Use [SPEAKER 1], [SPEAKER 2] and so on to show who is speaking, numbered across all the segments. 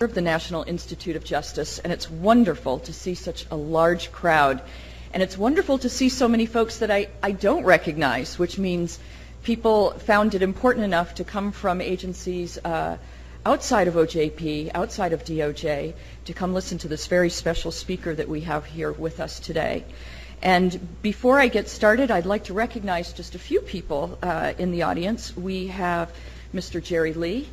[SPEAKER 1] Of the National Institute of Justice, and it's wonderful to see such a large crowd. And it's wonderful to see so many folks that I don't recognize, which means people found it important enough to come from agencies outside of OJP, outside of DOJ, to come listen to this very special speaker that we have here with us today. And before I get started, I'd like to recognize just a few people in the audience. We have Mr. Jerry Lee.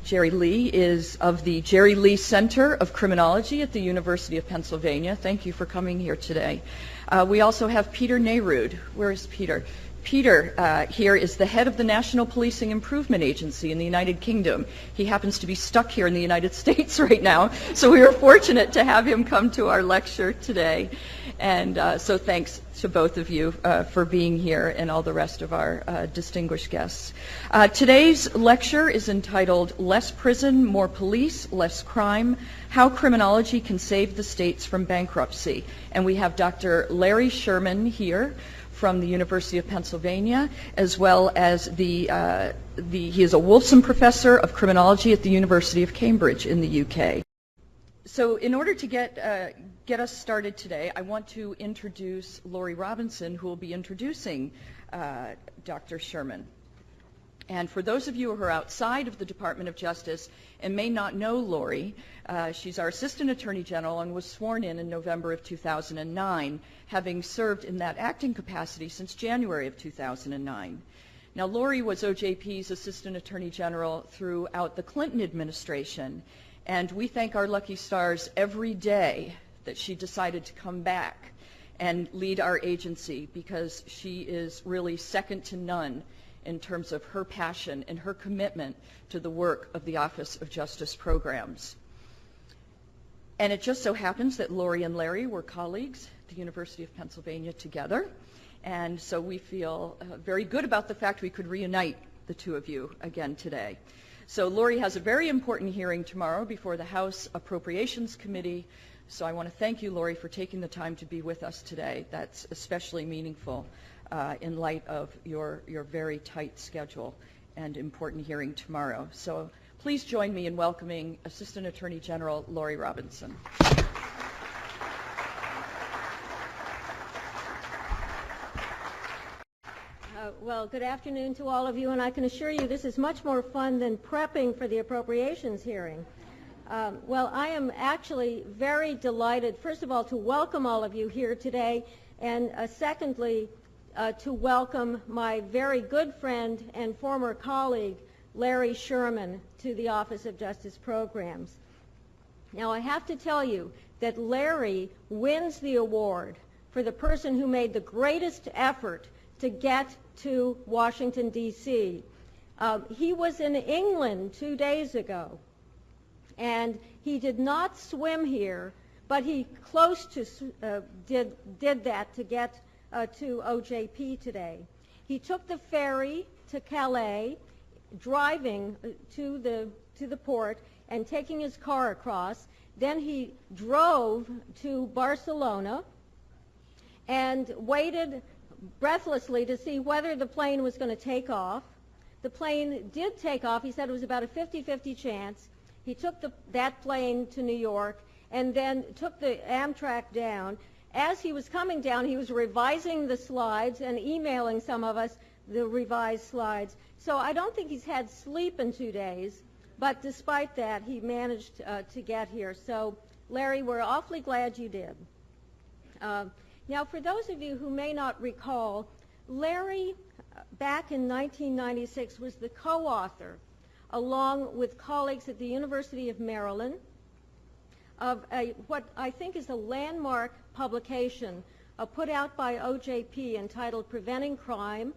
[SPEAKER 1] Jerry Lee is of the Jerry Lee Center of Criminology at the University of Pennsylvania. Thank you for coming here today. We also have Peter Neyrud. Where is Peter? Peter here is the head of the National Policing Improvement Agency in the United Kingdom. He happens to be stuck here in the United States right now, so we are fortunate to have him come to our lecture today. And so thanks to both of you for being here and all the rest of our distinguished guests. Today's lecture is entitled Less Prison, More Police, Less Crime, How Criminology Can Save the States from Bankruptcy. And we have Dr. Larry Sherman here from the University of Pennsylvania, as well as he is a Wolfson Professor of Criminology at the University of Cambridge in the UK. So in order to get us started today, I want to introduce Laurie Robinson, who will be introducing Dr. Sherman. And for those of you who are outside of the Department of Justice and may not know Laurie, she's our Assistant Attorney General and was sworn in November of 2009, having served in that acting capacity since January of 2009. Now, Laurie was OJP's Assistant Attorney General throughout the Clinton administration, and we thank our lucky stars every day that she decided to come back and lead our agency, because she is really second to none in terms of her passion and her commitment to the work of the Office of Justice Programs. And it just so happens that Laurie and Larry were colleagues at the University of Pennsylvania together, and so we feel very good about the fact we could reunite the two of you again today. So Laurie has a very important hearing tomorrow before the House Appropriations Committee, so I want to thank you, Laurie, for taking the time to be with us today. That's especially meaningful in light of your very tight schedule and important hearing tomorrow. So please join me in welcoming Assistant Attorney General Laurie Robinson.
[SPEAKER 2] Well, good afternoon to all of you, and I can assure you this is much more fun than prepping for the appropriations hearing. Well, I am actually very delighted, first of all, to welcome all of you here today, and secondly, to welcome my very good friend and former colleague, Larry Sherman, to the Office of Justice Programs. Now, I have to tell you that Larry wins the award for the person who made the greatest effort to get to Washington, D.C. He was in England 2 days ago, and he did not swim here, but he close to did that to get to OJP today. He took the ferry to Calais, driving to the port and taking his car across. Then he drove to Barcelona and waited breathlessly to see whether the plane was going to take off. The plane did take off. He said it was about a 50-50 chance. He took that plane to New York and then took the Amtrak down. As he was coming down, he was revising the slides and emailing some of us the revised slides. So I don't think he's had sleep in 2 days, but despite that, he managed to get here. So, Larry, we're awfully glad you did. Now, for those of you who may not recall, Larry, back in 1996, was the co-author, along with colleagues at the University of Maryland, of what I think is a landmark publication put out by OJP entitled Preventing Crime,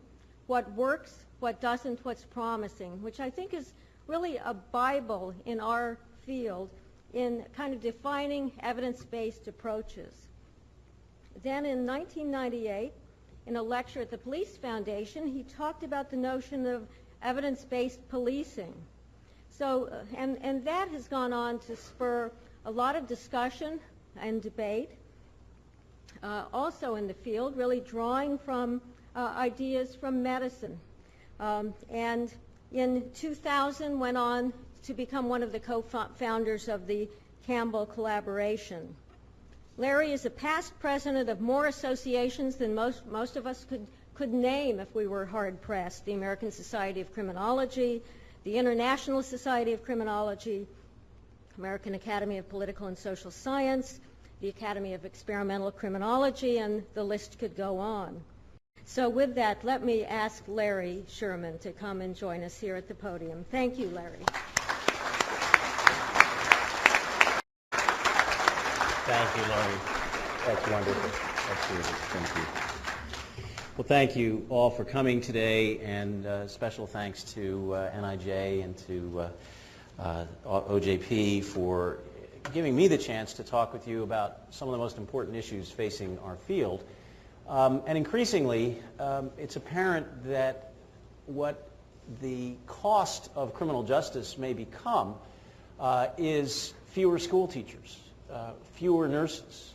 [SPEAKER 2] What Works, What Doesn't, What's Promising, which I think is really a Bible in our field in kind of defining evidence-based approaches. Then in 1998, in a lecture at the Police Foundation, he talked about the notion of evidence-based policing. So, and that has gone on to spur a lot of discussion and debate, also in the field, really drawing from ideas from medicine. And in 2000 went on to become one of the co-founders of the Campbell Collaboration. Larry is a past president of more associations than most of us could name if we were hard-pressed. The American Society of Criminology, the International Society of Criminology, American Academy of Political and Social Science, the Academy of Experimental Criminology, and the list could go on. So with that, let me ask Larry Sherman to come and join us here at the podium. Thank you, Larry.
[SPEAKER 3] Thank you, Laurie. That's wonderful. That's terrific. Thank you. Well, thank you all for coming today, and special thanks to NIJ and to OJP for giving me the chance to talk with you about some of the most important issues facing our field. And increasingly, it's apparent that what the cost of criminal justice may become is fewer school teachers, fewer nurses,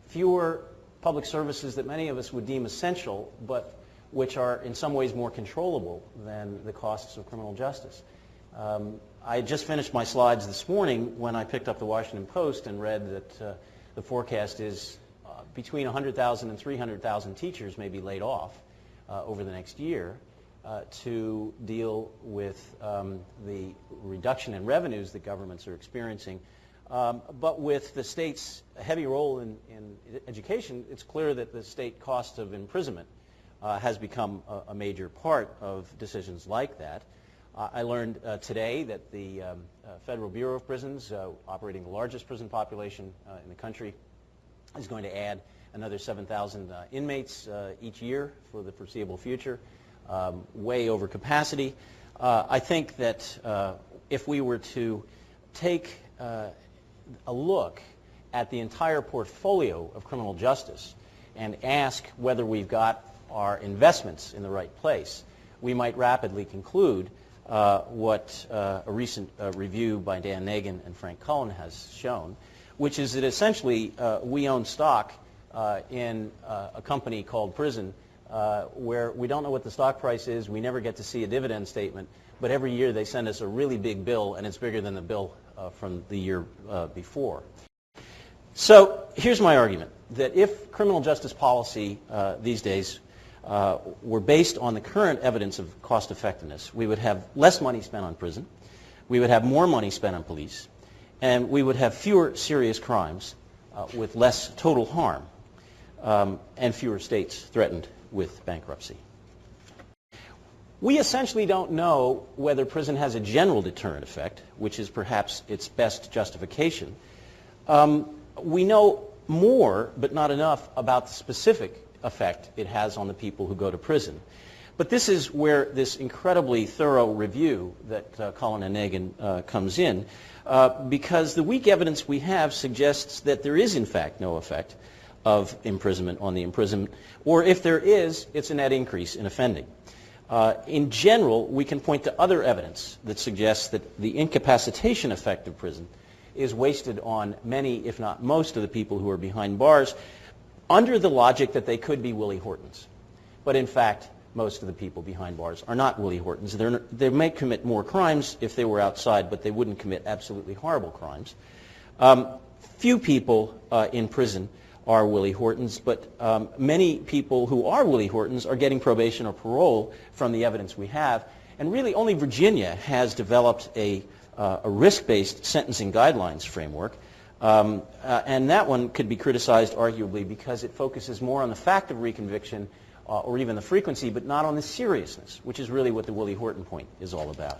[SPEAKER 3] fewer public services that many of us would deem essential, but which are in some ways more controllable than the costs of criminal justice. I had just finished my slides this morning when I picked up the Washington Post and read that the forecast is between 100,000 and 300,000 teachers may be laid off over the next year to deal with the reduction in revenues that governments are experiencing. But with the state's heavy role in education, it's clear that the state cost of imprisonment has become a major part of decisions like that. I learned today that the Federal Bureau of Prisons, operating the largest prison population in the country, is going to add another 7,000 inmates each year for the foreseeable future, way over capacity. I think that if we were to take a look at the entire portfolio of criminal justice and ask whether we've got our investments in the right place, we might rapidly conclude what a recent review by Dan Nagin and Frank Cullen has shown, which is that essentially we own stock in a company called Prison where we don't know what the stock price is, we never get to see a dividend statement, but every year they send us a really big bill, and it's bigger than the bill from the year before. So here's my argument, that if criminal justice policy these days were based on the current evidence of cost effectiveness, we would have less money spent on prison, we would have more money spent on police, and we would have fewer serious crimes with less total harm, and fewer states threatened with bankruptcy. We essentially don't know whether prison has a general deterrent effect, which is perhaps its best justification. We know more, but not enough, about the specific effect it has on the people who go to prison. But this is where this incredibly thorough review that Cullen and Nagin comes in, because the weak evidence we have suggests that there is in fact no effect of imprisonment on the imprisoned, or if there is, it's a net increase in offending. In general, we can point to other evidence that suggests that the incapacitation effect of prison is wasted on many, if not most, of the people who are behind bars, under the logic that they could be Willie Hortons. But in fact, most of the people behind bars are not Willie Hortons. They may commit more crimes if they were outside, but they wouldn't commit absolutely horrible crimes. Few people in prison are Willie Hortons, but many people who are Willie Hortons are getting probation or parole from the evidence we have. And really only Virginia has developed a risk-based sentencing guidelines framework. And that one could be criticized arguably because it focuses more on the fact of reconviction or even the frequency, but not on the seriousness, which is really what the Willie Horton point is all about.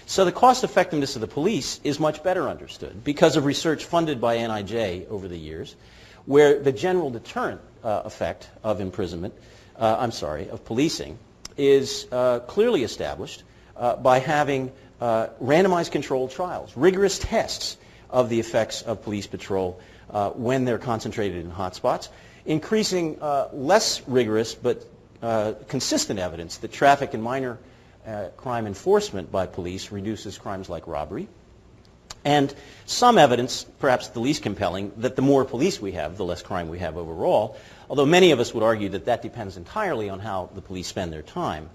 [SPEAKER 3] So the cost effectiveness of the police is much better understood because of research funded by NIJ over the years, where the general deterrent effect of imprisonment, of policing, is clearly established by having randomized controlled trials, rigorous tests of the effects of police patrol when they're concentrated in hotspots, increasing less rigorous but consistent evidence that traffic and minor crime enforcement by police reduces crimes like robbery, and some evidence, perhaps the least compelling, that the more police we have, the less crime we have overall, although many of us would argue that that depends entirely on how the police spend their time.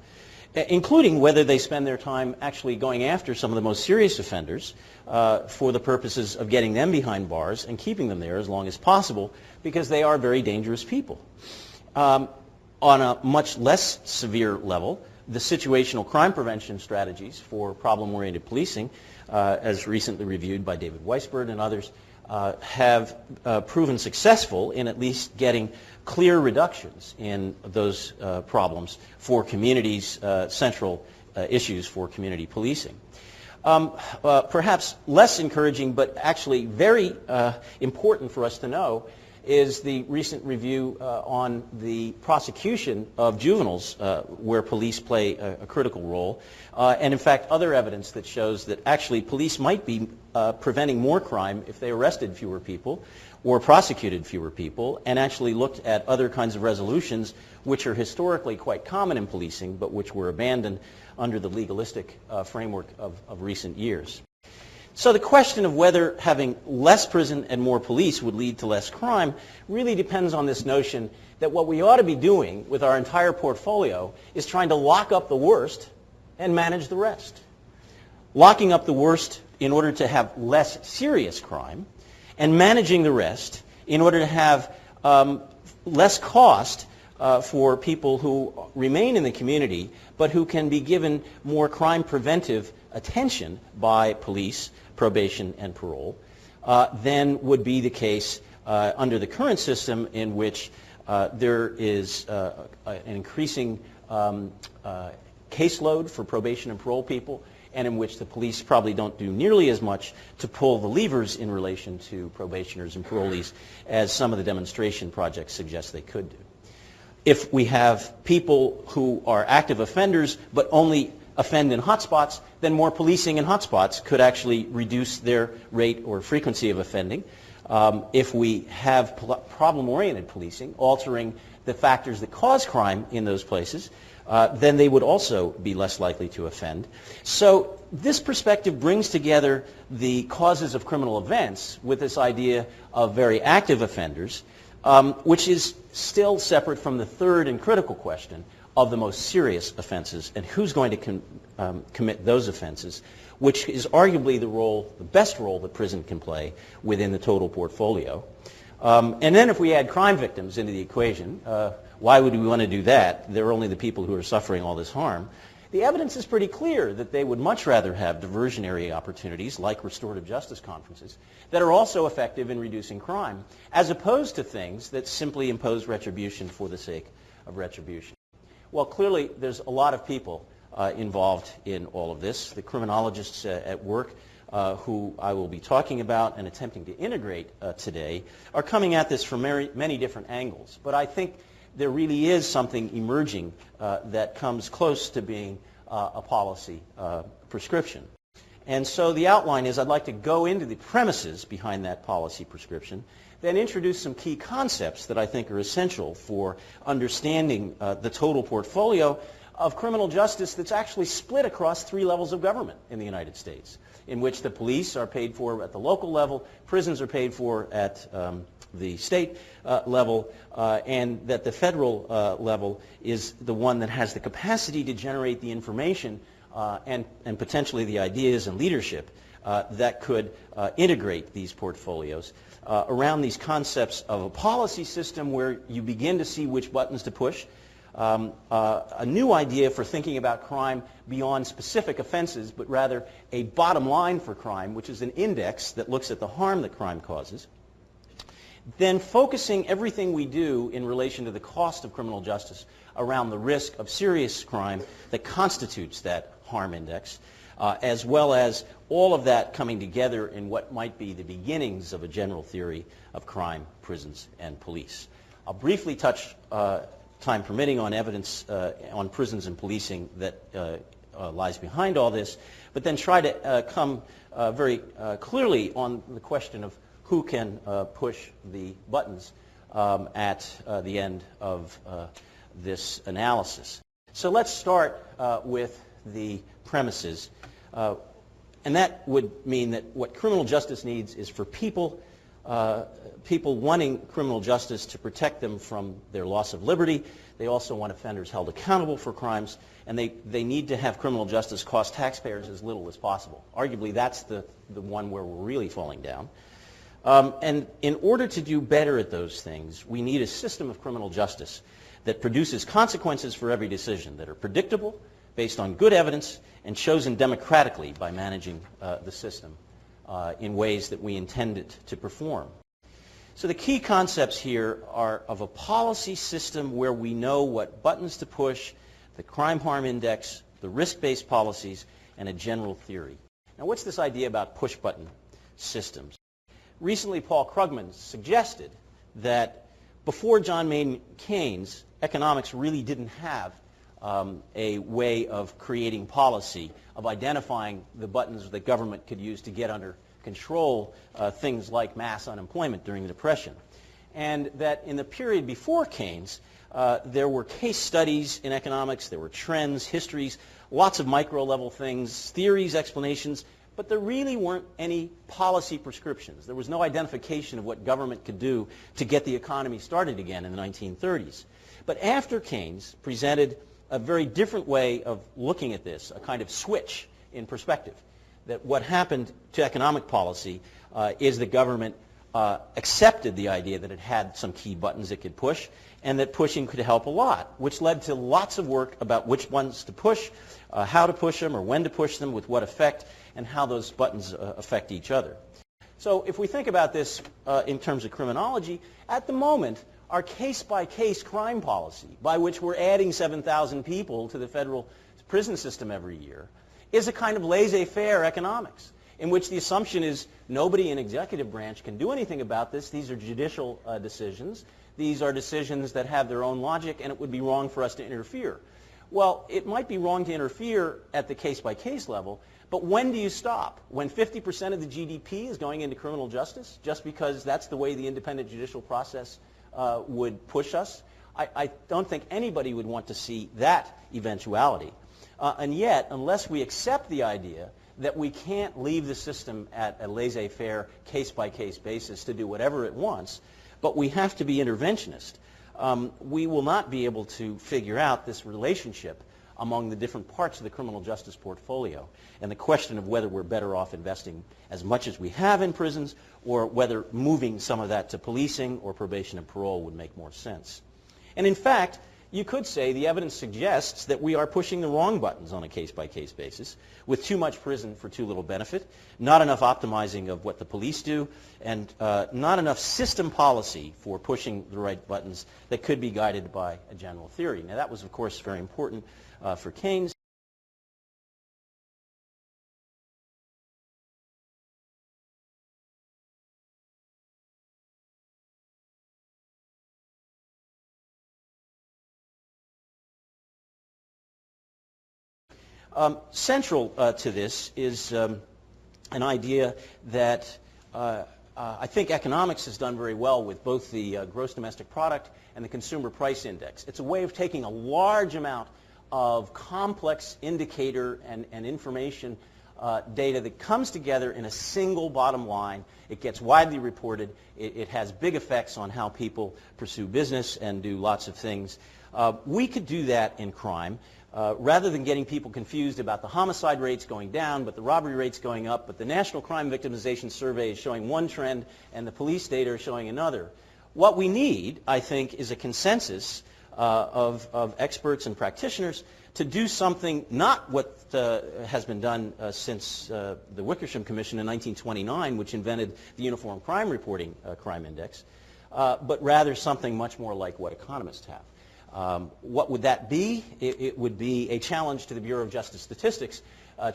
[SPEAKER 3] including whether they spend their time actually going after some of the most serious offenders for the purposes of getting them behind bars and keeping them there as long as possible, because they are very dangerous people. On a much less severe level, the situational crime prevention strategies for problem-oriented policing, as recently reviewed by David Weisberg and others, have proven successful in at least getting clear reductions in those problems for communities, central issues for community policing. Perhaps less encouraging, but actually very important for us to know, is the recent review on the prosecution of juveniles, where police play a critical role, and in fact other evidence that shows that actually police might be preventing more crime if they arrested fewer people or prosecuted fewer people, and actually looked at other kinds of resolutions which are historically quite common in policing but which were abandoned under the legalistic framework of recent years. So the question of whether having less prison and more police would lead to less crime really depends on this notion that what we ought to be doing with our entire portfolio is trying to lock up the worst and manage the rest. Locking up the worst in order to have less serious crime, and managing the rest in order to have less cost for people who remain in the community but who can be given more crime preventive attention by police, probation, and parole, than would be the case under the current system, in which there is an increasing caseload for probation and parole people, and in which the police probably don't do nearly as much to pull the levers in relation to probationers and parolees as some of the demonstration projects suggest they could do. If we have people who are active offenders but only offend in hotspots, then more policing in hotspots could actually reduce their rate or frequency of offending. If we have problem-oriented policing, altering the factors that cause crime in those places, then they would also be less likely to offend. So this perspective brings together the causes of criminal events with this idea of very active offenders, which is still separate from the third and critical question of the most serious offenses and who's going to commit those offenses, which is arguably the best role that prison can play within the total portfolio. And then if we add crime victims into the equation, why would we want to do that? They're only the people who are suffering all this harm. The evidence is pretty clear that they would much rather have diversionary opportunities like restorative justice conferences that are also effective in reducing crime, as opposed to things that simply impose retribution for the sake of retribution. Well, clearly there's a lot of people involved in all of this. The criminologists at work, who I will be talking about and attempting to integrate today, are coming at this from many different angles. But I think there really is something emerging that comes close to being a policy prescription. And so the outline is I'd like to go into the premises behind that policy prescription, then introduce some key concepts that I think are essential for understanding the total portfolio of criminal justice that's actually split across 3 levels of government in the United States, in which the police are paid for at the local level, prisons are paid for at the state level, and that the federal level is the one that has the capacity to generate the information and potentially the ideas and leadership that could integrate these portfolios around these concepts of a policy system where you begin to see which buttons to push, a new idea for thinking about crime beyond specific offenses, but rather a bottom line for crime, which is an index that looks at the harm that crime causes. Then focusing everything we do in relation to the cost of criminal justice around the risk of serious crime that constitutes that harm index, as well as all of that coming together in what might be the beginnings of a general theory of crime, prisons, and police. I'll briefly touch, time permitting, on evidence on prisons and policing that lies behind all this, but then try to come very clearly on the question of who can push the buttons at the end of this analysis. So let's start with the premises. And that would mean that what criminal justice needs is for people people wanting criminal justice to protect them from their loss of liberty. They also want offenders held accountable for crimes, and they need to have criminal justice cost taxpayers as little as possible. Arguably, that's the one where we're really falling down. And in order to do better at those things, we need a system of criminal justice that produces consequences for every decision that are predictable, based on good evidence, and chosen democratically by managing the system in ways that we intend it to perform. So the key concepts here are of a policy system where we know what buttons to push, the crime harm index, the risk-based policies, and a general theory. Now, what's this idea about push-button systems? Recently, Paul Krugman suggested that before John Maynard Keynes, economics really didn't have a way of creating policy, of identifying the buttons that government could use to get under control things like mass unemployment during the Depression. And that in the period before Keynes, there were case studies in economics, there were trends, histories, lots of micro-level things, theories, explanations, but there really weren't any policy prescriptions. There was no identification of what government could do to get the economy started again in the 1930s. But after Keynes presented a very different way of looking at this, a kind of switch in perspective, that what happened to economic policy is the government accepted the idea that it had some key buttons it could push, and that pushing could help a lot, which led to lots of work about which ones to push, how to push them, or when to push them, with what effect, and how those buttons affect each other. So if we think about this in terms of criminology, at the moment, our case-by-case crime policy, by which we're adding 7,000 people to the federal prison system every year, is a kind of laissez-faire economics, in which the assumption is nobody in executive branch can do anything about this. These are judicial decisions. These are decisions that have their own logic, and it would be wrong for us to interfere. Well, it might be wrong to interfere at the case-by-case level, but when do you stop? When 50% of the GDP is going into criminal justice, just because that's the way the independent judicial process would push us? I don't think anybody would want to see that eventuality. And yet, unless we accept the idea that we can't leave the system at a laissez-faire, case-by-case basis to do whatever it wants, but we have to be interventionist, we will not be able to figure out this relationship among the different parts of the criminal justice portfolio, and the question of whether we're better off investing as much as we have in prisons, or whether moving some of that to policing or probation and parole would make more sense. And in fact, you could say the evidence suggests that we are pushing the wrong buttons on a case-by-case basis, with too much prison for too little benefit, not enough optimizing of what the police do, and not enough system policy for pushing the right buttons that could be guided by a general theory. Now, that was, of course, very important for Keynes. Central to this is an idea that I think economics has done very well with, both the gross domestic product and the consumer price index. It's a way of taking a large amount of complex indicator and information data that comes together in a single bottom line. It gets widely reported. It has big effects on how people pursue business and do lots of things. We could do that in crime. Rather than getting people confused about the homicide rates going down, but the robbery rates going up, but the National Crime Victimization Survey is showing one trend and the police data are showing another. What we need, I think, is a consensus of experts and practitioners to do something, not what has been done since the Wickersham Commission in 1929, which invented the Uniform Crime Reporting Crime Index, but rather something much more like what economists have. What would that be? It would be a challenge to the Bureau of Justice Statistics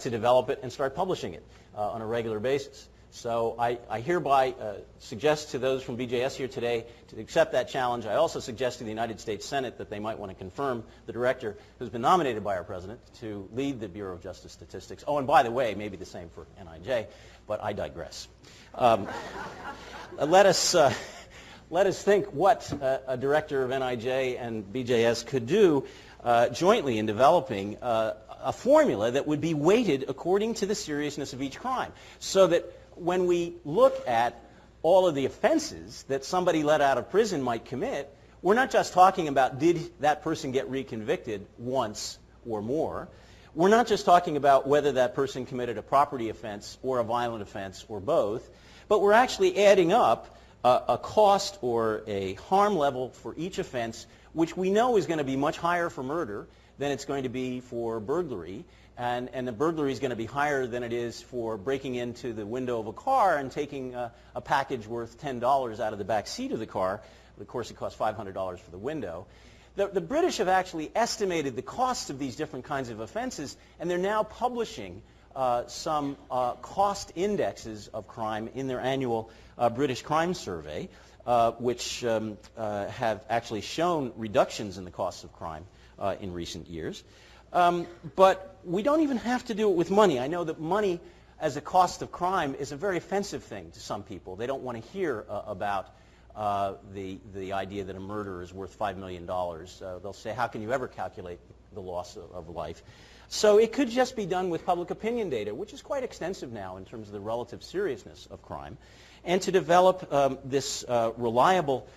[SPEAKER 3] to develop it and start publishing it on a regular basis. So I hereby suggest to those from BJS here today to accept that challenge. I also suggest to the United States Senate that they might want to confirm the director who's been nominated by our president to lead the Bureau of Justice Statistics. Oh, and by the way, maybe the same for NIJ, but I digress. Let us think what a director of NIJ and BJS could do jointly in developing a formula that would be weighted according to the seriousness of each crime, so that when we look at all of the offenses that somebody let out of prison might commit, we're not just talking about did that person get reconvicted once or more. We're not just talking about whether that person committed a property offense or a violent offense or both, but we're actually adding up a cost or a harm level for each offense, which we know is going to be much higher for murder than it's going to be for burglary. And the burglary is going to be higher than it is for breaking into the window of a car and taking a package worth $10 out of the back seat of the car. Of course, it costs $500 for the window. The British have actually estimated the costs of these different kinds of offenses, and they're now publishing some cost indexes of crime in their annual British Crime Survey, which have actually shown reductions in the costs of crime in recent years. But we don't even have to do it with money. I know that money as a cost of crime is a very offensive thing to some people. They don't want to hear about the idea that a murder is worth $5 million. They'll say, how can you ever calculate the loss of life? So it could just be done with public opinion data, which is quite extensive now in terms of the relative seriousness of crime, and to develop this reliable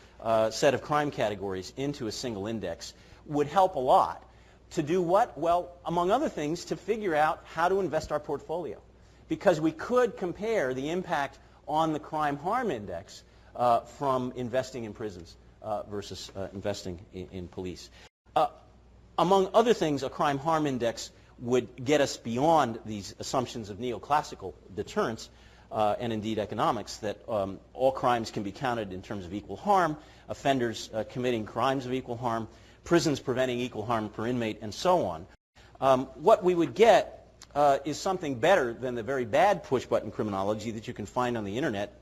[SPEAKER 3] set of crime categories into a single index would help a lot. To do what? Well, among other things, to figure out how to invest our portfolio. Because we could compare the impact on the crime harm index from investing in prisons versus investing in police. Among other things, a crime harm index would get us beyond these assumptions of neoclassical deterrence and indeed economics, that all crimes can be counted in terms of equal harm, offenders committing crimes of equal harm, prisons preventing equal harm per inmate, and so on. What we would get is something better than the very bad push-button criminology that you can find on the internet.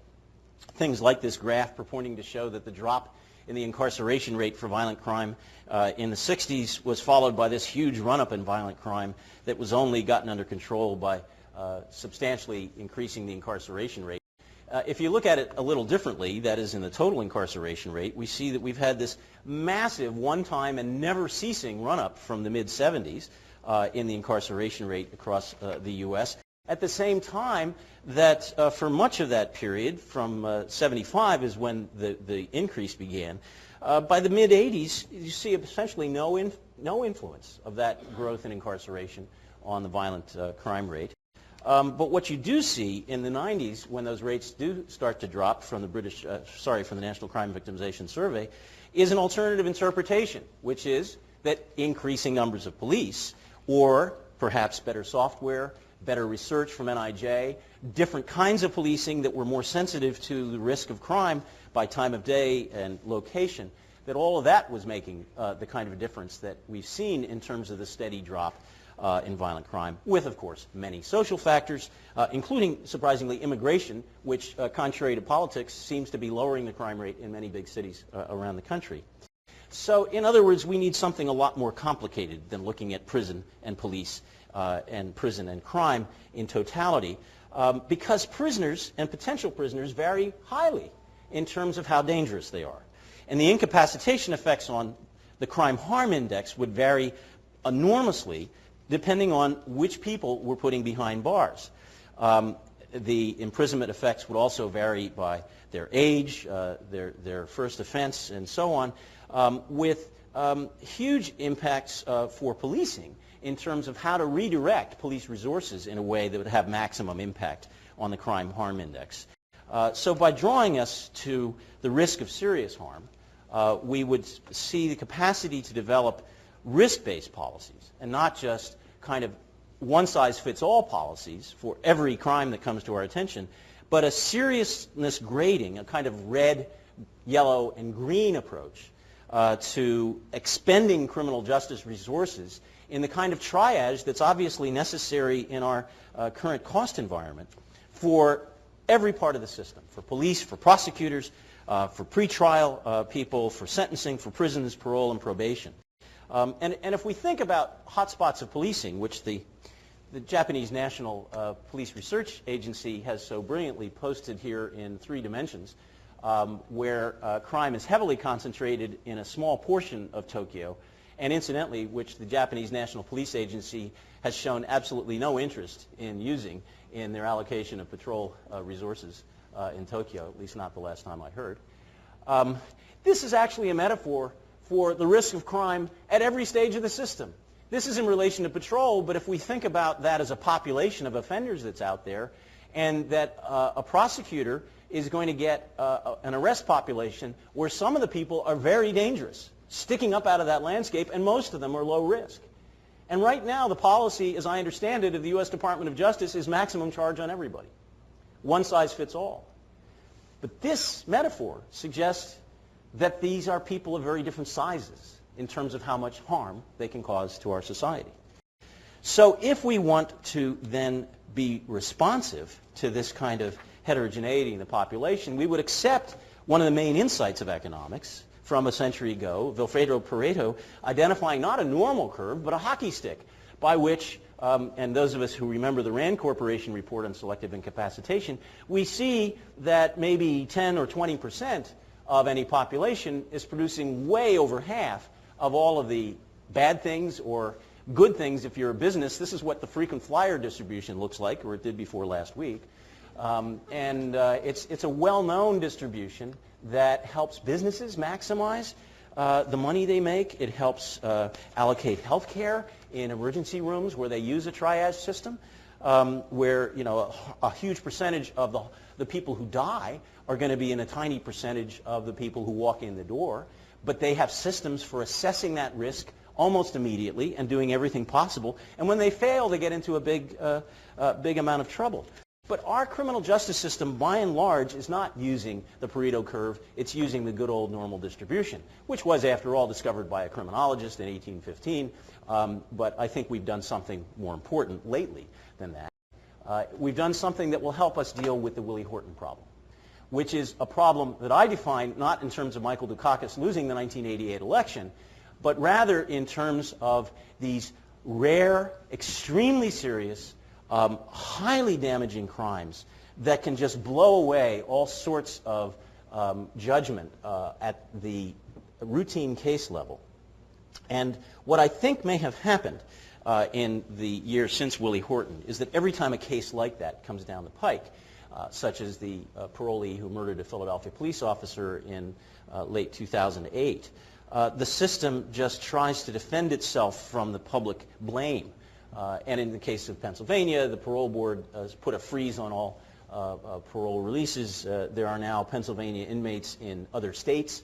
[SPEAKER 3] Things like this graph purporting to show that the drop in the incarceration rate for violent crime in the 60s was followed by this huge run-up in violent crime that was only gotten under control by substantially increasing the incarceration rate. If you look at it a little differently, that is in the total incarceration rate, we see that we've had this massive one-time and never-ceasing run-up from the mid-70s in the incarceration rate across the U.S. At the same time that for much of that period, from 75 is when the increase began, by the mid-80s you see essentially no influence of that growth in incarceration on the violent crime rate. But what you do see in the 90s, when those rates do start to drop from the from the National Crime Victimization Survey, is an alternative interpretation, which is that increasing numbers of police, or perhaps better software, better research from NIJ, different kinds of policing that were more sensitive to the risk of crime by time of day and location, that all of that was making the kind of a difference that we've seen in terms of the steady drop in violent crime, with, of course, many social factors, including, surprisingly, immigration, which, contrary to politics, seems to be lowering the crime rate in many big cities around the country. So, in other words, we need something a lot more complicated than looking at prison and police and prison and crime in totality, because prisoners and potential prisoners vary highly in terms of how dangerous they are. And the incapacitation effects on the crime harm index would vary enormously depending on which people we're putting behind bars. The imprisonment effects would also vary by their age, their first offense, and so on, with huge impacts for policing in terms of how to redirect police resources in a way that would have maximum impact on the crime harm index. So by drawing us to the risk of serious harm, we would see the capacity to develop risk-based policies, and not just kind of one-size-fits-all policies for every crime that comes to our attention, but a seriousness grading, a kind of red, yellow, and green approach to expending criminal justice resources in the kind of triage that's obviously necessary in our current cost environment for every part of the system, for police, for prosecutors, for pretrial people, for sentencing, for prisons, parole, and probation. And if we think about hotspots of policing, which the Japanese National Police Research Agency has so brilliantly posted here in 3 dimensions, where crime is heavily concentrated in a small portion of Tokyo, and incidentally, which the Japanese National Police Agency has shown absolutely no interest in using in their allocation of patrol resources in Tokyo, at least not the last time I heard. This is actually a metaphor for the risk of crime at every stage of the system. This is in relation to patrol, but if we think about that as a population of offenders that's out there, and that a prosecutor is going to get an arrest population where some of the people are very dangerous, sticking up out of that landscape, and most of them are low risk. And right now, the policy, as I understand it, of the U.S. Department of Justice is maximum charge on everybody. One size fits all. But this metaphor suggests that these are people of very different sizes in terms of how much harm they can cause to our society. So if we want to then be responsive to this kind of heterogeneity in the population, we would accept one of the main insights of economics from a century ago, Vilfredo Pareto, identifying not a normal curve, but a hockey stick, by which, and those of us who remember the Rand Corporation report on selective incapacitation, we see that maybe 10 or 20% of any population is producing way over half of all of the bad things or good things if you're a business. This is what the frequent flyer distribution looks like, or it did before last week. It's a well-known distribution that helps businesses maximize the money they make. It helps allocate health care in emergency rooms where they use a triage system, where a huge percentage of the people who die are going to be in a tiny percentage of the people who walk in the door. But they have systems for assessing that risk almost immediately and doing everything possible. And when they fail, they get into a big amount of trouble. But our criminal justice system, by and large, is not using the Pareto curve. It's using the good old normal distribution, which was, after all, discovered by a criminologist in 1815. But I think we've done something more important lately than that. We've done something that will help us deal with the Willie Horton problem, which is a problem that I define not in terms of Michael Dukakis losing the 1988 election, but rather in terms of these rare, extremely serious, highly damaging crimes that can just blow away all sorts of judgment at the routine case level. And what I think may have happened in the years since Willie Horton is that every time a case like that comes down the pike, such as the parolee who murdered a Philadelphia police officer in late 2008, the system just tries to defend itself from the public blame. And in the case of Pennsylvania, the parole board has put a freeze on all parole releases. There are now Pennsylvania inmates in other states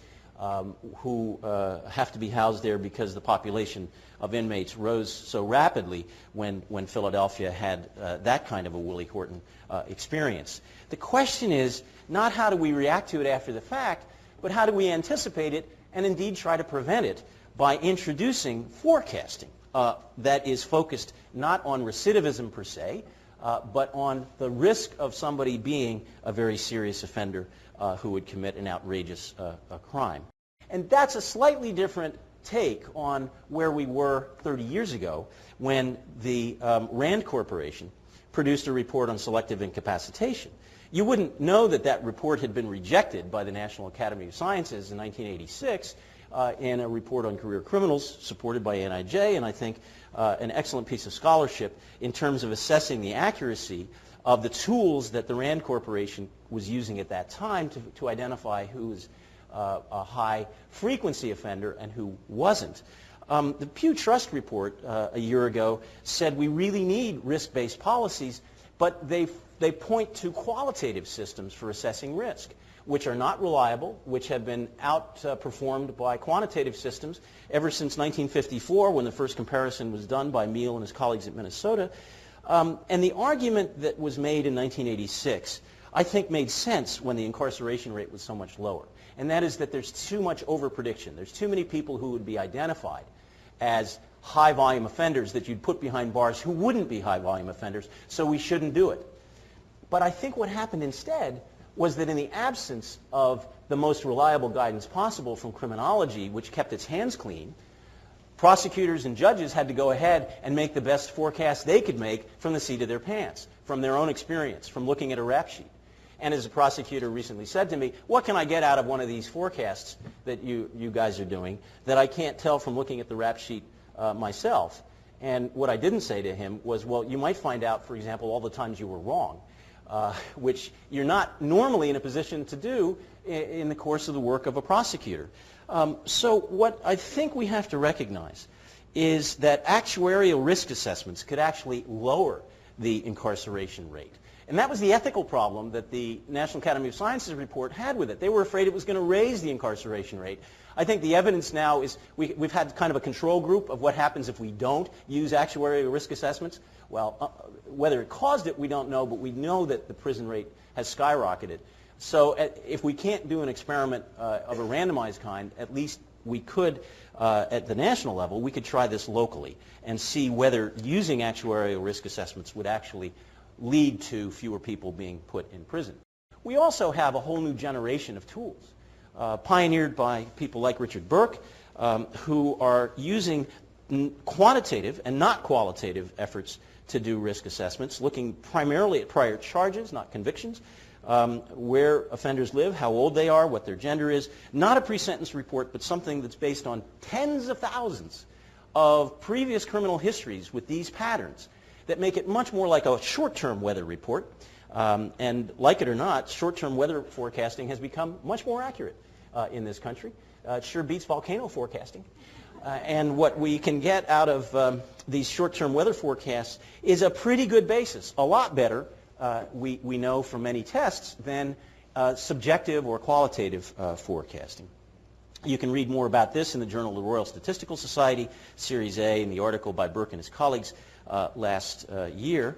[SPEAKER 3] who have to be housed there because the population of inmates rose so rapidly when Philadelphia had that kind of a Willie Horton experience. The question is not how do we react to it after the fact, but how do we anticipate it and indeed try to prevent it by introducing forecasting that is focused not on recidivism per se, but on the risk of somebody being a very serious offender who would commit an outrageous crime. And that's a slightly different take on where we were 30 years ago when the Rand Corporation produced a report on selective incapacitation. You wouldn't know that that report had been rejected by the National Academy of Sciences in 1986 in a report on career criminals supported by NIJ, and I think an excellent piece of scholarship in terms of assessing the accuracy of the tools that the Rand Corporation was using at that time to identify who was a high-frequency offender and who wasn't. The Pew Trust report a year ago said we really need risk-based policies, but they point to qualitative systems for assessing risk, which are not reliable, which have been outperformed by quantitative systems ever since 1954 when the first comparison was done by Meehl and his colleagues at Minnesota. And the argument that was made in 1986, I think, made sense when the incarceration rate was so much lower. And that is that there's too much overprediction. There's too many people who would be identified as high-volume offenders that you'd put behind bars who wouldn't be high-volume offenders, so we shouldn't do it. But I think what happened instead was that in the absence of the most reliable guidance possible from criminology, which kept its hands clean, prosecutors and judges had to go ahead and make the best forecast they could make from the seat of their pants, from their own experience, from looking at a rap sheet. And as a prosecutor recently said to me, what can I get out of one of these forecasts that you guys are doing that I can't tell from looking at the rap sheet myself? And what I didn't say to him was, well, you might find out, for example, all the times you were wrong. which you're not normally in a position to do in the course of the work of a prosecutor. So what I think we have to recognize is that actuarial risk assessments could actually lower the incarceration rate. And that was the ethical problem that the National Academy of Sciences report had with it. They were afraid it was going to raise the incarceration rate. I think the evidence now is we've had kind of a control group of what happens if we don't use actuarial risk assessments. Well, whether it caused it, we don't know, but we know that the prison rate has skyrocketed. So if we can't do an experiment of a randomized kind, at least we could, at the national level, we could try this locally and see whether using actuarial risk assessments would actually lead to fewer people being put in prison. We also have a whole new generation of tools, pioneered by people like Richard Berk, who are using quantitative and not qualitative efforts to do risk assessments, looking primarily at prior charges, not convictions, where offenders live, how old they are, what their gender is. Not a pre-sentence report, but something that's based on tens of thousands of previous criminal histories with these patterns that make it much more like a short-term weather report. And like it or not, short-term weather forecasting has become much more accurate in this country. It sure beats volcano forecasting. And what we can get out of these short-term weather forecasts is a pretty good basis, a lot better, we know from many tests, than subjective or qualitative forecasting. You can read more about this in the Journal of the Royal Statistical Society, Series A, in the article by Berk and his colleagues last year.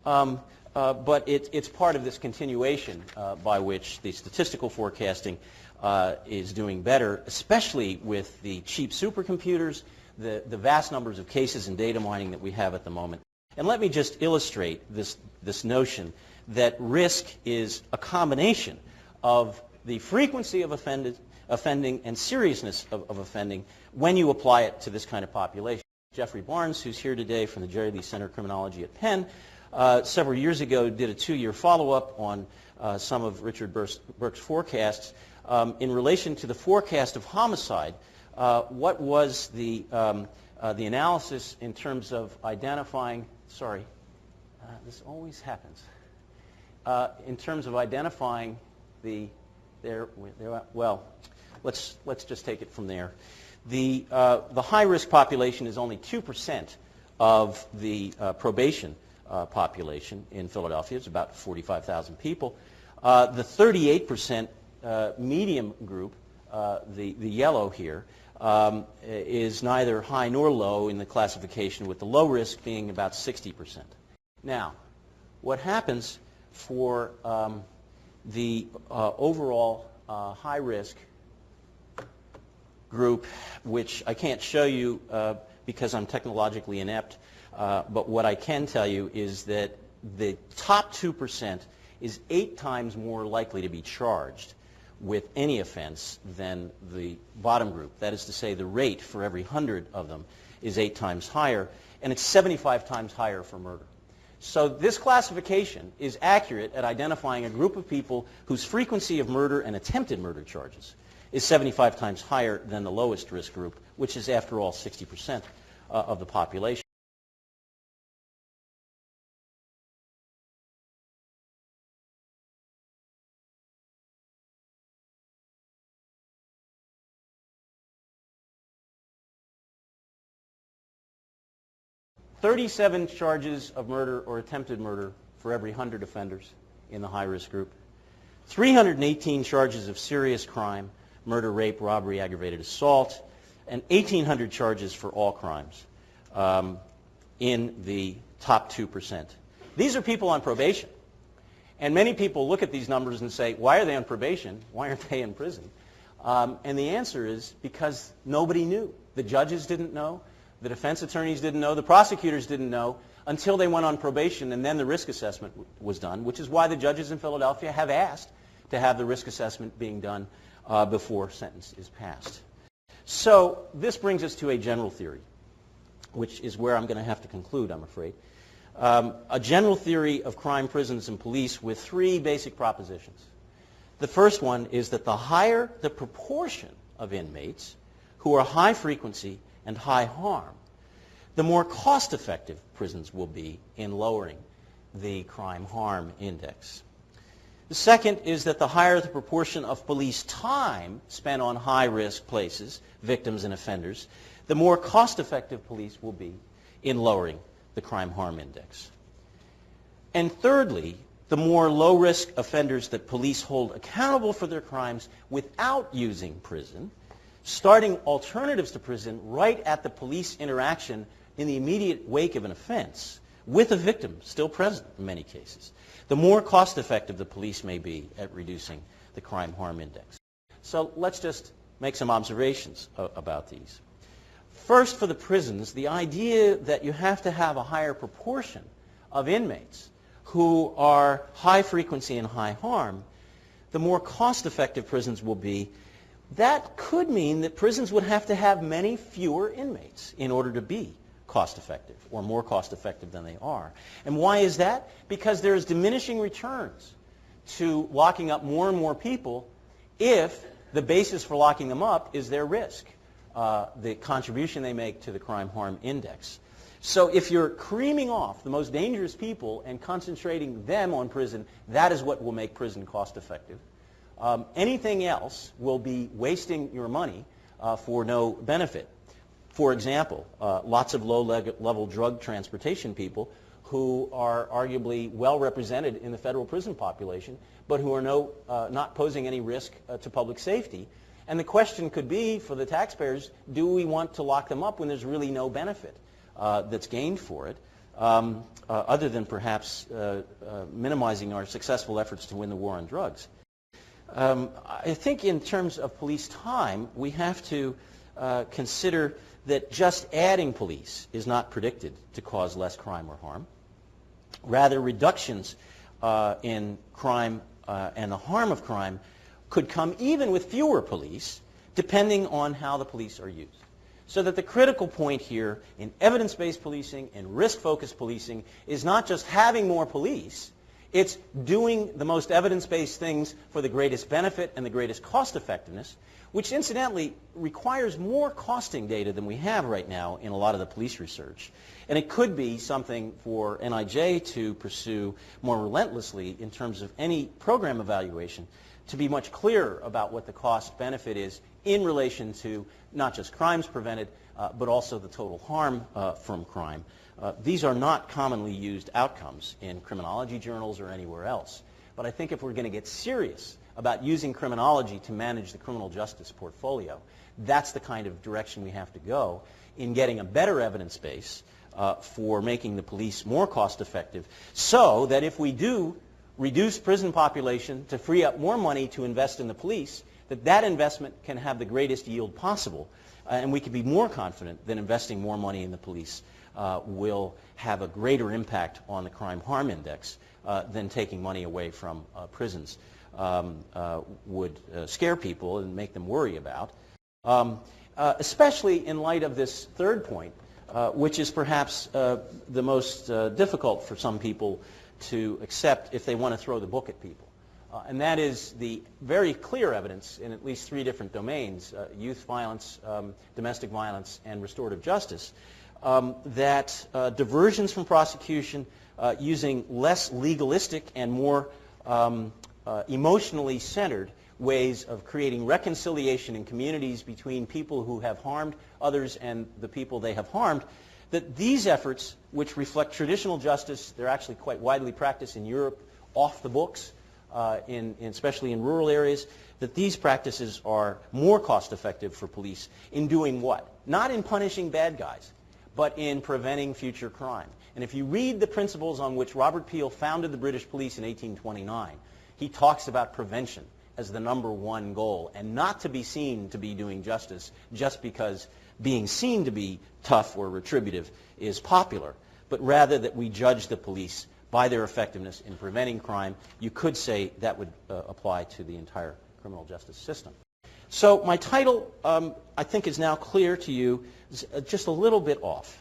[SPEAKER 3] But it's part of this continuation by which the statistical forecasting is doing better, especially with the cheap supercomputers, the vast numbers of cases and data mining that we have at the moment. And let me just illustrate this notion that risk is a combination of the frequency of offending and seriousness of offending when you apply it to this kind of population. Geoffrey Barnes, who's here today from the Jerry Lee Center of Criminology at Penn, several years ago did a 2-year follow-up on some of Richard Berk's forecasts. In relation to the forecast of homicide, what was the analysis in terms of identifying, this always happens, in terms of identifying well, let's just take it from there. The high-risk population is only 2% of the probation population in Philadelphia. It's about 45,000 people. The 38% medium group, the yellow here, is neither high nor low in the classification, with the low risk being about 60%. Now, what happens for the overall high risk group, which I can't show you because I'm technologically inept, but what I can tell you is that the top 2% is 8 times more likely to be charged with any offense than the bottom group. That is to say, the rate for every 100 of them is 8 times higher, and it's 75 times higher for murder. So this classification is accurate at identifying a group of people whose frequency of murder and attempted murder charges is 75 times higher than the lowest risk group, which is, after all, 60% of the population. "37 charges of murder or attempted murder for every 100 offenders in the high-risk group. 318 charges of serious crime, murder, rape, robbery, aggravated assault, and 1,800 charges for all crimes in the top 2%. These are people on probation. And many people look at these numbers and say, why are they on probation? Why aren't they in prison? And the answer is because nobody knew. The judges didn't know. The defense attorneys didn't know. The prosecutors didn't know until they went on probation, and then the risk assessment was done, which is why the judges in Philadelphia have asked to have the risk assessment being done before sentence is passed. So this brings us to a general theory, which is where I'm going to have to conclude, I'm afraid. A general theory of crime, prisons, and police with 3 basic propositions. The first one is that the higher the proportion of inmates who are high frequency and high harm, the more cost-effective prisons will be in lowering the crime harm index. The second is that the higher the proportion of police time spent on high-risk places, victims and offenders, the more cost-effective police will be in lowering the crime harm index. And thirdly, the more low-risk offenders that police hold accountable for their crimes without using prison, starting alternatives to prison right at the police interaction in the immediate wake of an offense, with a victim still present in many cases, the more cost-effective the police may be at reducing the crime harm index. So let's just make some observations about these. First, for the prisons, the idea that you have to have a higher proportion of inmates who are high frequency and high harm, the more cost-effective prisons will be. That could mean that prisons would have to have many fewer inmates in order to be cost-effective, or more cost-effective than they are. And why is that? Because there's diminishing returns to locking up more and more people if the basis for locking them up is their risk, the contribution they make to the crime harm index. So if you're creaming off the most dangerous people and concentrating them on prison, that is what will make prison cost-effective. Anything else will be wasting your money for no benefit. For example, lots of low-level drug transportation people who are arguably well represented in the federal prison population, but who are not posing any risk to public safety. And the question could be, for the taxpayers, do we want to lock them up when there's really no benefit that's gained for it, other than perhaps minimizing our successful efforts to win the war on drugs? I think in terms of police time, we have to consider that just adding police is not predicted to cause less crime or harm. Rather, reductions in crime and the harm of crime could come even with fewer police, depending on how the police are used. So that the critical point here in evidence-based policing and risk-focused policing is not just having more police, it's doing the most evidence-based things for the greatest benefit and the greatest cost effectiveness, which incidentally requires more costing data than we have right now in a lot of the police research. And it could be something for NIJ to pursue more relentlessly in terms of any program evaluation, to be much clearer about what the cost benefit is in relation to not just crimes prevented, but also the total harm from crime. These are not commonly used outcomes in criminology journals or anywhere else. But I think if we're going to get serious about using criminology to manage the criminal justice portfolio, that's the kind of direction we have to go in getting a better evidence base for making the police more cost effective, so that if we do reduce prison population to free up more money to invest in the police, that investment can have the greatest yield possible, and we can be more confident that investing more money in the police will have a greater impact on the crime harm index than taking money away from prisons would scare people and make them worry about, especially in light of this third point, which is perhaps the most difficult for some people to accept if they want to throw the book at people. And that is the very clear evidence in at least 3 different domains, youth violence, domestic violence, and restorative justice, that diversions from prosecution using less legalistic and more emotionally centered ways of creating reconciliation in communities between people who have harmed others and the people they have harmed, that these efforts, which reflect traditional justice, they're actually quite widely practiced in Europe, off the books, especially in rural areas, that these practices are more cost effective for police in doing what? Not in punishing bad guys, but in preventing future crime. And if you read the principles on which Robert Peel founded the British police in 1829, he talks about prevention as the #1 goal, and not to be seen to be doing justice just because being seen to be tough or retributive is popular, but rather that we judge the police by their effectiveness in preventing crime. You could say that would apply to the entire criminal justice system. So my title, I think, is now clear to you, is just a little bit off,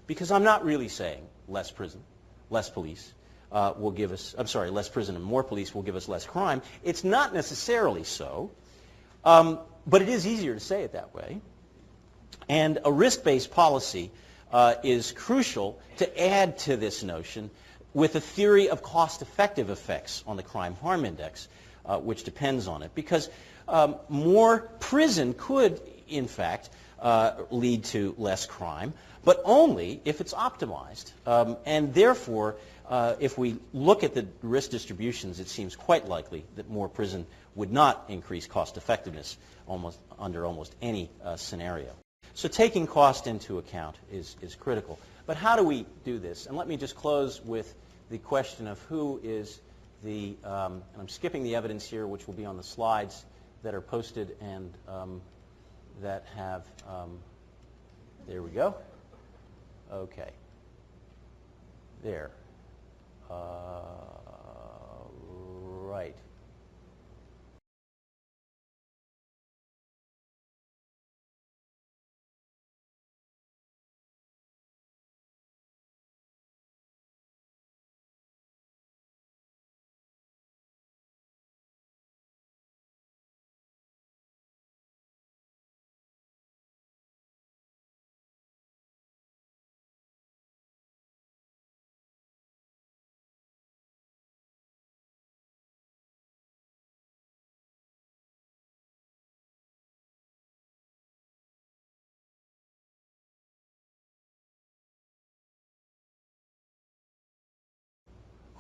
[SPEAKER 3] because I'm not really saying less prison, less police will give us, less prison and more police will give us less crime. It's not necessarily so, but it is easier to say it that way. And a risk-based policy is crucial to add to this notion with a theory of cost-effective effects on the crime harm index, which depends on it, because more prison could, in fact, lead to less crime, but only if it's optimized. And therefore, if we look at the risk distributions, it seems quite likely that more prison would not increase cost effectiveness under almost any scenario. So taking cost into account is critical. But how do we do this? And let me just close with the question of who is the, and I'm skipping the evidence here, which will be on the slides that are posted and that have, there we go. Okay. There. Right.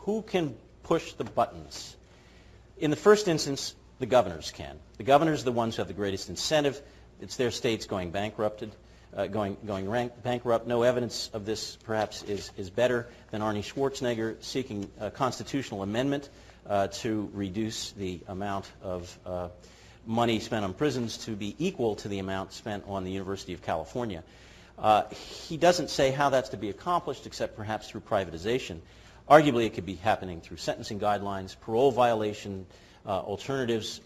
[SPEAKER 3] Who can push the buttons? In the first instance, the governors can. The governors are the ones who have the greatest incentive. It's their states going bankrupt. No evidence of this, perhaps, is better than Arnie Schwarzenegger seeking a constitutional amendment to reduce the amount of money spent on prisons to be equal to the amount spent on the University of California. He doesn't say how that's to be accomplished, except perhaps through privatization. Arguably, it could be happening through sentencing guidelines, parole violation, alternatives,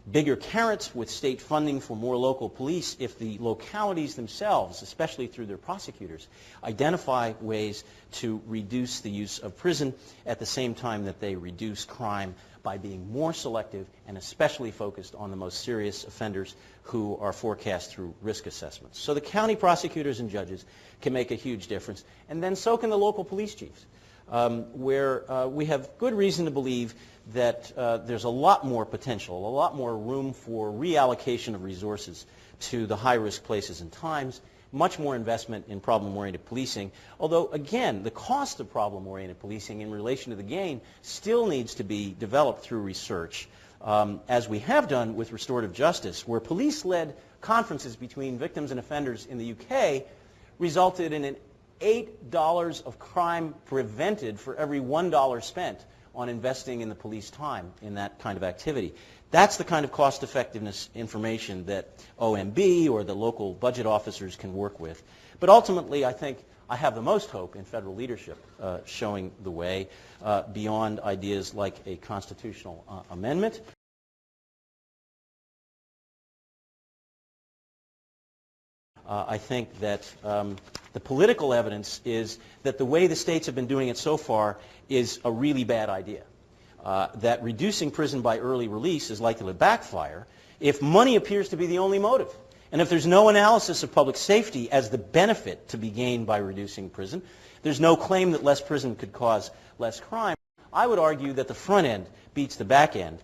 [SPEAKER 3] bigger carrots with state funding for more local police if the localities themselves, especially through their prosecutors, identify ways to reduce the use of prison at the same time that they reduce crime by being more selective and especially focused on the most serious offenders who are forecast through risk assessments. So the county prosecutors and judges can make a huge difference, and then so can the local police chiefs. Where we have good reason to believe that there's a lot more potential, a lot more room for reallocation of resources to the high-risk places and times, much more investment in problem-oriented policing, although, again, the cost of problem-oriented policing in relation to the gain still needs to be developed through research, as we have done with restorative justice, where police-led conferences between victims and offenders in the UK resulted in an $8 of crime prevented for every $1 spent on investing in the police time in that kind of activity. That's the kind of cost-effectiveness information that OMB or the local budget officers can work with. But ultimately, I think I have the most hope in federal leadership showing the way beyond ideas like a constitutional amendment. I think that the political evidence is that the way the states have been doing it so far is a really bad idea. That reducing prison by early release is likely to backfire if money appears to be the only motive. And if there's no analysis of public safety as the benefit to be gained by reducing prison, there's no claim that less prison could cause less crime. I would argue that the front end beats the back end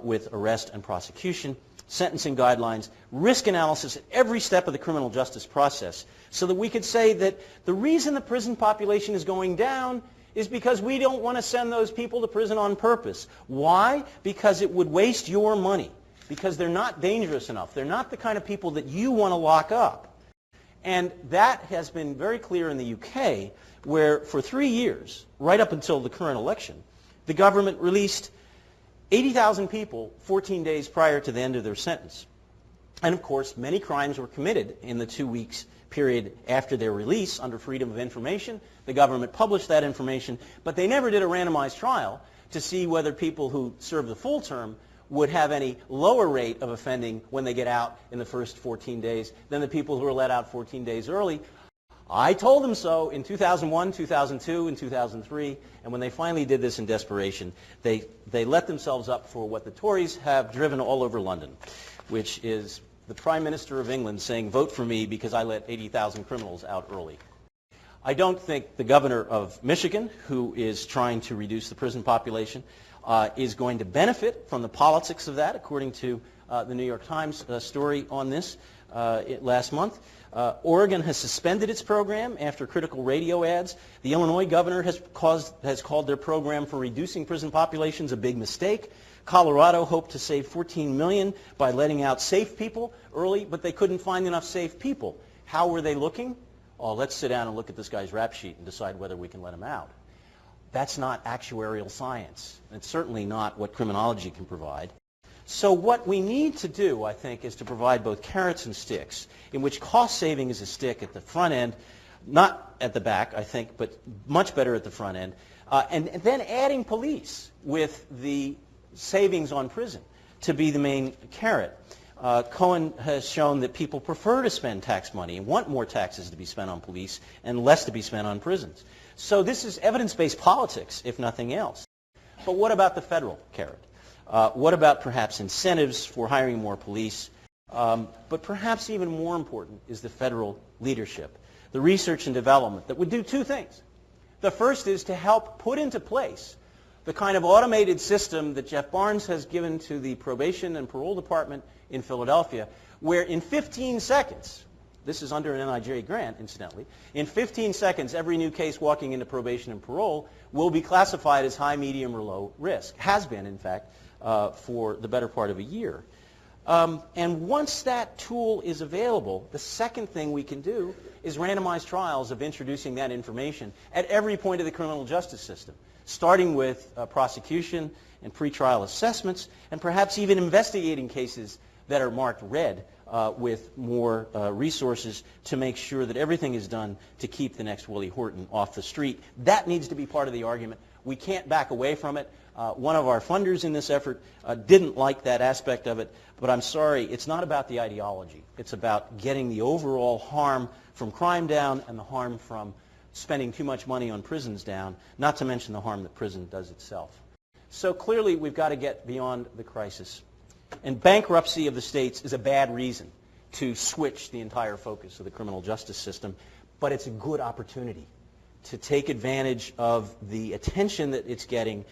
[SPEAKER 3] with arrest and prosecution, sentencing guidelines, risk analysis at every step of the criminal justice process, so that we could say that the reason the prison population is going down is because we don't want to send those people to prison on purpose. Why? Because it would waste your money, because they're not dangerous enough. They're not the kind of people that you want to lock up. And that has been very clear in the UK, where for 3 years, right up until the current election, the government released 80,000 people 14 days prior to the end of their sentence. And of course, many crimes were committed in the 2 weeks period after their release under freedom of information. The government published that information, but they never did a randomized trial to see whether people who served the full term would have any lower rate of offending when they get out in the first 14 days than the people who were let out 14 days early. I told them so in 2001, 2002, and 2003, and when they finally did this in desperation, they let themselves up for what the Tories have driven all over London, which is the Prime Minister of England saying, "Vote for me because I let 80,000 criminals out early." I don't think the governor of Michigan, who is trying to reduce the prison population, is going to benefit from the politics of that, according to the New York Times story on this last month. Oregon has suspended its program after critical radio ads. The Illinois governor has called their program for reducing prison populations a big mistake. Colorado hoped to save $14 million by letting out safe people early, but they couldn't find enough safe people. How were they looking? Oh, let's sit down and look at this guy's rap sheet and decide whether we can let him out. That's not actuarial science. It's certainly not what criminology can provide. So what we need to do, I think, is to provide both carrots and sticks, in which cost saving is a stick at the front end, not at the back, I think, but much better at the front end, and then adding police with the savings on prison to be the main carrot. Cullen has shown that people prefer to spend tax money and want more taxes to be spent on police and less to be spent on prisons. So this is evidence-based politics, if nothing else. But what about the federal carrot? What about perhaps incentives for hiring more police? But perhaps even more important is the federal leadership, the research and development that would do two things. The first is to help put into place the kind of automated system that Jeff Barnes has given to the Probation and Parole Department in Philadelphia, where in 15 seconds, this is under an NIJ grant, incidentally, in 15 seconds, every new case walking into probation and parole will be classified as high, medium, or low risk. Has been, in fact, for the better part of a year. And once that tool is available, the second thing we can do is randomized trials of introducing that information at every point of the criminal justice system, starting with prosecution and pretrial assessments, and perhaps even investigating cases that are marked red with more resources to make sure that everything is done to keep the next Willie Horton off the street. That needs to be part of the argument. We can't back away from it. One of our funders in this effort didn't like that aspect of it, but I'm sorry, it's not about the ideology. It's about getting the overall harm from crime down and the harm from spending too much money on prisons down, not to mention the harm that prison does itself. So clearly we've got to get beyond the crisis. And bankruptcy of the states is a bad reason to switch the entire focus of the criminal justice system, but it's a good opportunity to take advantage of the attention that it's getting.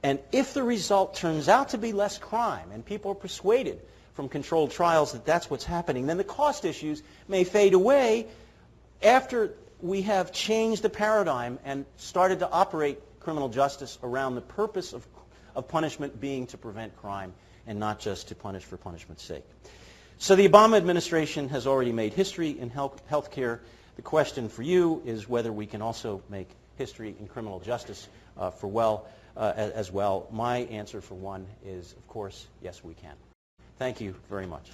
[SPEAKER 3] And if the result turns out to be less crime and people are persuaded from controlled trials that that's what's happening, then the cost issues may fade away after we have changed the paradigm and started to operate criminal justice around the purpose of punishment being to prevent crime and not just to punish for punishment's sake. So the Obama administration has already made history in health care. The question for you is whether we can also make history in criminal justice as well. My answer for one is, of course, yes, we can. Thank you very much.